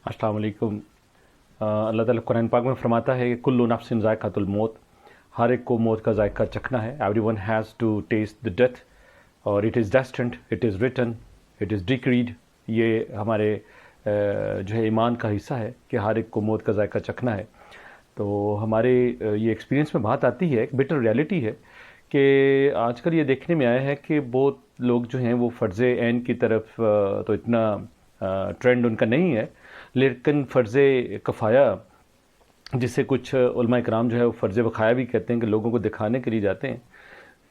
अस्सलाम वालेकुम। अल्लाह ताला कुरान पाक में फरमाता है कि कुल्लु नफ्सिन ज़ायक़ातुल मौत, हर एक को मौत का जायका चखना है। Everyone has to taste the death और it is destined, it is written, it is decreed. ये हमारे जो है ईमान का हिस्सा है कि हर एक को मौत का जायका चखना है। तो हमारे ये एक्सपीरियंस में बात आती है, एक बिटर रियलिटी है कि आजकल ये देखने में आया है कि बहुत लोग जो हैं वो फ़र्ज़ ऐन की तरफ तो इतना ट्रेंड उनका नहीं है, लेकिन फ़र्ज़ कफ़ाया जिसे कुछ उलमा इकराम जो है वो फ़र्ज़ वक़ाया भी कहते हैं कि लोगों को दिखाने के लिए जाते हैं,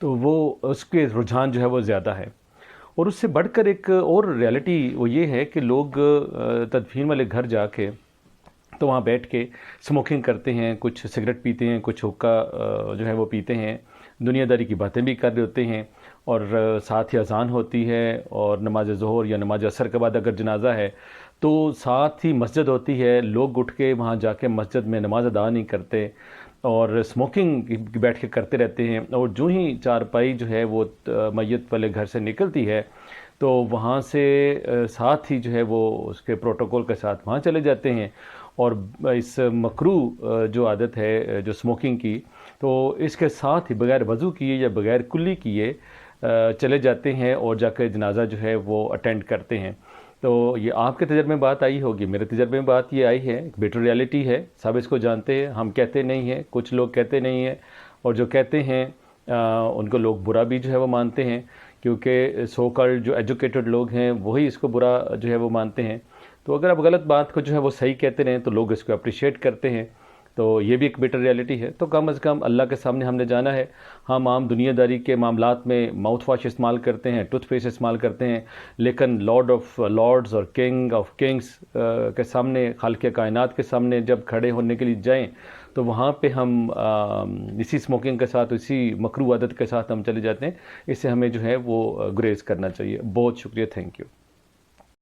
तो वो उसके रुझान जो है वो ज़्यादा है। और उससे बढ़कर एक और रियलिटी वो ये है कि लोग तदफीन वाले घर जाके तो वहाँ बैठ के स्मोकिंग करते हैं, कुछ सिगरेट पीते हैं, कुछ हुक्का जो है वो पीते हैं, दुनियादारी की बातें भी कर रहे होते हैं। और साथ ही अज़ान होती है और नमाज ज़ोहर या नमाज असर के बाद अगर जनाजा है तो साथ ही मस्जिद होती है। लोग उठ के वहाँ जाके मस्जिद में नमाज अदा नहीं करते और स्मोकिंग बैठ के करते रहते हैं। और जो ही चारपाई जो है वो मैयत वाले घर से निकलती है तो वहाँ से साथ ही जो है वो उसके प्रोटोकॉल के साथ वहाँ चले जाते हैं। और इस मकरू जो आदत है जो स्मोकिंग की, तो इसके साथ ही बग़ैर वज़ू किए या बग़ैर कुल्ली किए चले जाते हैं और जाकर जनाजा जो है वो अटेंड करते हैं। तो ये आपके तजर्बे में बात आई होगी, मेरे तजर्बे में बात ये आई है, एक बेटर रियलिटी है, सब इसको जानते हैं, हम कहते नहीं हैं, कुछ लोग कहते नहीं हैं। और जो कहते हैं उनको लोग बुरा भी जो है वो मानते हैं, क्योंकि सो कॉल्ड जो एजुकेटेड लोग हैं वही इसको बुरा जो है वो मानते हैं। तो अगर आप गलत बात को जो है वो सही कहते रहें तो लोग इसको अप्रिशिएट करते हैं। तो ये भी एक बेटर रियलिटी है। तो कम अज़ कम अल्लाह के सामने हमने जाना है। हम आम दुनियादारी के मामलात में माउथ वाश इस्तेमाल करते हैं, टूथपेस्ट इस्तेमाल करते हैं, लेकिन लॉर्ड ऑफ लॉर्ड्स और किंग ऑफ किंग्स के सामने, खालिक़ कायनात के सामने जब खड़े होने के लिए जाएं तो वहाँ पे हम इसी स्मोकिंग के साथ, इसी मकरू आदत के साथ हम चले जाते हैं। इससे हमें जो है वो गुरेज करना चाहिए। बहुत शुक्रिया, थैंक यू।